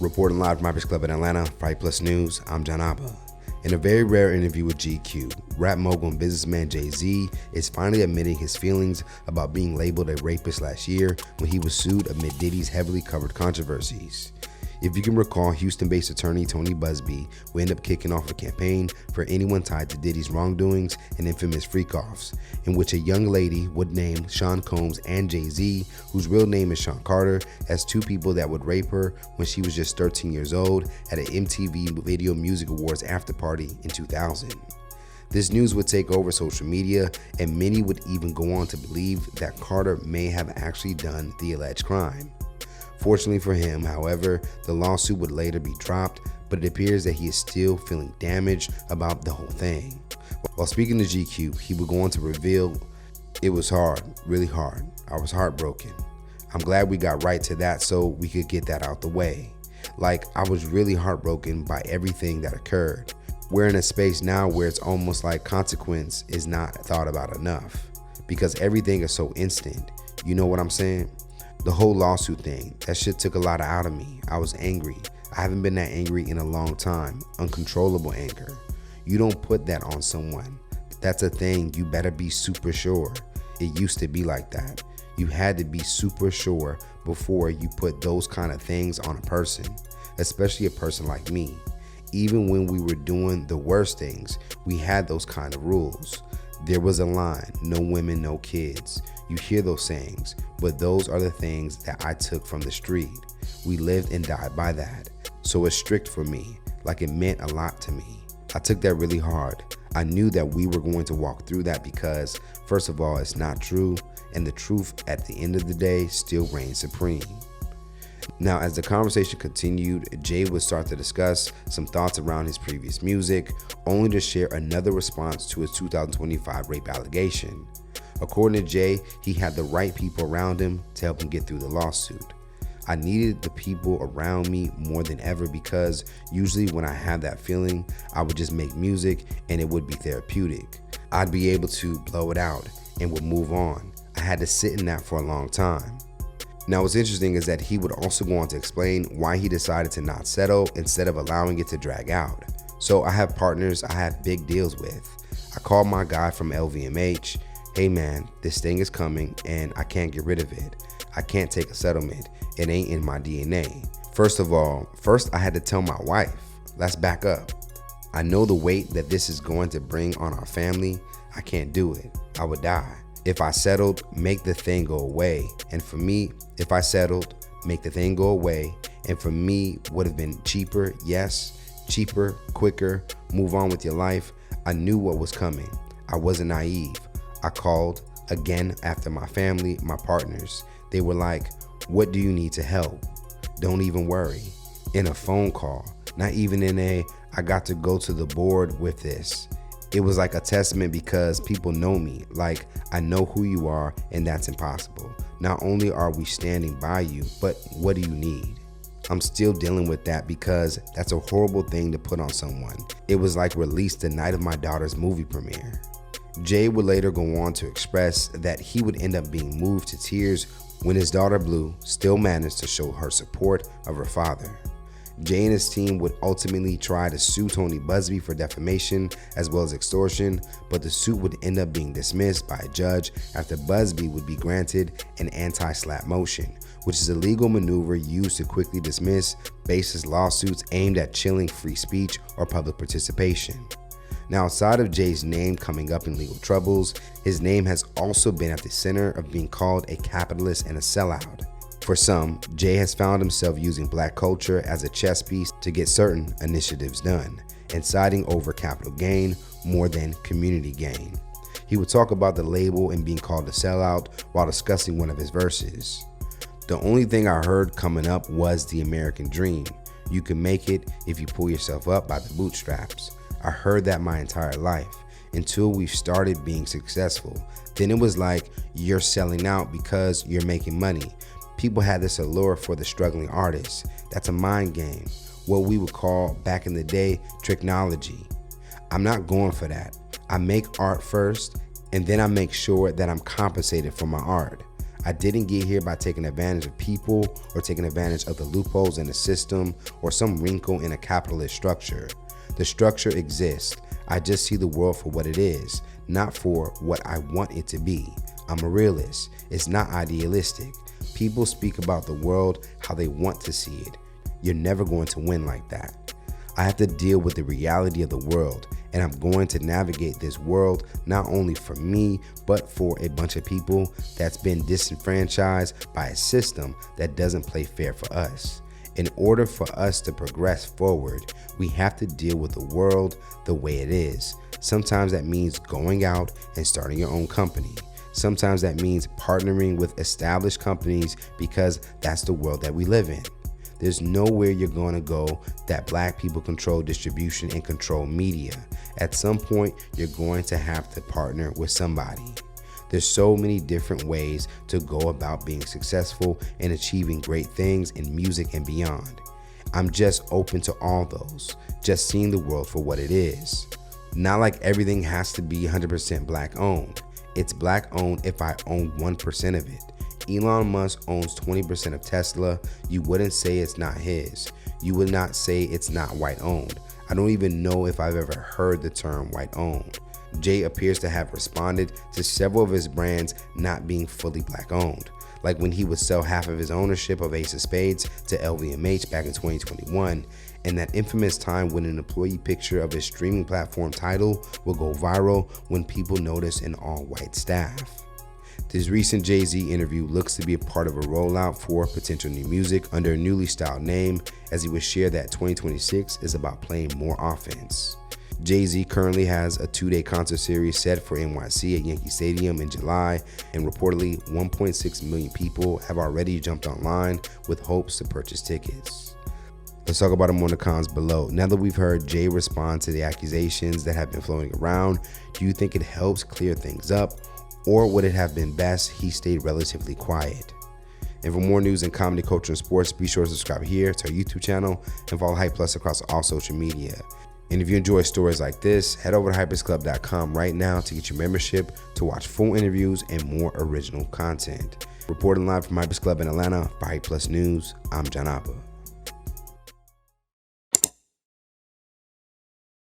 Reporting live from my Pist Club in Atlanta, Fight Plus News, I'm John Abba. In a very rare interview with GQ, rap mogul and businessman Jay-Z is finally admitting his feelings about being labeled a rapist last year when he was sued amid Diddy's heavily covered controversies. If you can recall, Houston-based attorney Tony Busby would end up kicking off a campaign for anyone tied to Diddy's wrongdoings and infamous freak-offs, in which a young lady would name Sean Combs and Jay-Z, whose real name is Sean Carter, as two people that would rape her when she was just 13 years old at an MTV Video Music Awards after-party in 2000. This news would take over social media, and many would even go on to believe that Carter may have actually done the alleged crime. Fortunately for him, however, the lawsuit would later be dropped, but it appears that he is still feeling damaged about the whole thing. While speaking to GQ, he would go on to reveal, "It was hard, really hard. I was heartbroken. I'm glad we got right to that so we could get that out the way. Like, I was really heartbroken by everything that occurred. We're in a space now where it's almost like consequence is not thought about enough because everything is so instant. You know what I'm saying? The whole lawsuit thing, that shit took a lot out of me. I was angry. I haven't been that angry in a long time. Uncontrollable anger. You don't put that on someone. That's a thing. You better be super sure. It used to be like that. You had to be super sure before you put those kind of things on a person, especially a person like me. Even when we were doing the worst things, we had those kind of rules. There was a line, no women, no kids. You hear those sayings, but those are the things that I took from the street. We lived and died by that. So it's strict for me, like it meant a lot to me. I took that really hard. I knew that we were going to walk through that because, first of all, it's not true, and the truth at the end of the day still reigns supreme." Now, as the conversation continued, Jay would start to discuss some thoughts around his previous music, only to share another response to his 2025 rape allegation. According to Jay, he had the right people around him to help him get through the lawsuit. "I needed the people around me more than ever because usually when I have that feeling, I would just make music and it would be therapeutic. I'd be able to blow it out and would move on. I had to sit in that for a long time." Now, what's interesting is that he would also go on to explain why he decided to not settle instead of allowing it to drag out. "So I have partners I have big deals with. I called my guy from LVMH. Hey man, this thing is coming and I can't get rid of it. I can't take a settlement. It ain't in my DNA. First I had to tell my wife. Let's back up. I know the weight that this is going to bring on our family. I can't do it. I would die. If I settled, make the thing go away. And for me, if I settled, make the thing go away. And for me, would have been cheaper, yes, cheaper, quicker, move on with your life. I knew what was coming. I wasn't naive. I called again after my family, my partners. They were like, what do you need to help? Don't even worry." In a phone call, not even in a, I got to go to the board with this. It was like a testament because people know me, like I know who you are and that's impossible. Not only are we standing by you, but what do you need? I'm still dealing with that because that's a horrible thing to put on someone. It was like released the night of my daughter's movie premiere. Jay would later go on to express that he would end up being moved to tears when his daughter Blue still managed to show her support of her father. Jay and his team would ultimately try to sue Tony Busby for defamation as well as extortion, but the suit would end up being dismissed by a judge after Busby would be granted an anti-slap motion, which is a legal maneuver used to quickly dismiss baseless lawsuits aimed at chilling free speech or public participation. Now, outside of Jay's name coming up in legal troubles, his name has also been at the center of being called a capitalist and a sellout. For some, Jay has found himself using black culture as a chess piece to get certain initiatives done, and siding over capital gain more than community gain. He would talk about the label and being called a sellout while discussing one of his verses. "The only thing I heard coming up was the American dream. You can make it if you pull yourself up by the bootstraps. I heard that my entire life until we started being successful. Then it was like you're selling out because you're making money. People had this allure for the struggling artist. That's a mind game, what we would call back in the day tricknology. I'm not going for that. I make art first and then I make sure that I'm compensated for my art. I didn't get here by taking advantage of people or taking advantage of the loopholes in the system or some wrinkle in a capitalist structure. The structure exists. I just see the world for what it is, not for what I want it to be. I'm a realist. It's not idealistic. People speak about the world how they want to see it. You're never going to win like that. I have to deal with the reality of the world, and I'm going to navigate this world not only for me, but for a bunch of people that's been disenfranchised by a system that doesn't play fair for us. In order for us to progress forward, we have to deal with the world the way it is. Sometimes that means going out and starting your own company. Sometimes that means partnering with established companies because that's the world that we live in. There's nowhere you're going to go that black people control distribution and control media. At some point, you're going to have to partner with somebody. There's so many different ways to go about being successful and achieving great things in music and beyond. I'm just open to all those, just seeing the world for what it is. Not like everything has to be 100% black owned. It's black owned if I own 1% of it. Elon Musk owns 20% of Tesla. You wouldn't say it's not his. You would not say it's not white owned. I don't even know if I've ever heard the term white owned. Jay appears to have responded to several of his brands not being fully black owned, like when he would sell half of his ownership of Ace of Spades to LVMH back in 2021, and that infamous time when an employee picture of his streaming platform Tidal will go viral when people notice an all-white staff. This recent Jay-Z interview looks to be a part of a rollout for potential new music under a newly styled name, as he would share that 2026 is about playing more offense. Jay-Z currently has a 2-day concert series set for NYC at Yankee Stadium in July, and reportedly 1.6 million people have already jumped online with hopes to purchase tickets. Let's talk about him on the cons below. Now that we've heard Jay respond to the accusations that have been floating around, do you think it helps clear things up? Or would it have been best he stayed relatively quiet? And for more news in comedy, culture, and sports, be sure to subscribe here to our YouTube channel and follow Hype Plus across all social media. And if you enjoy stories like this, head over to hypestclub.com right now to get your membership to watch full interviews and more original content. Reporting live from Hypest Club in Atlanta for Hype Plus News, I'm John Abba.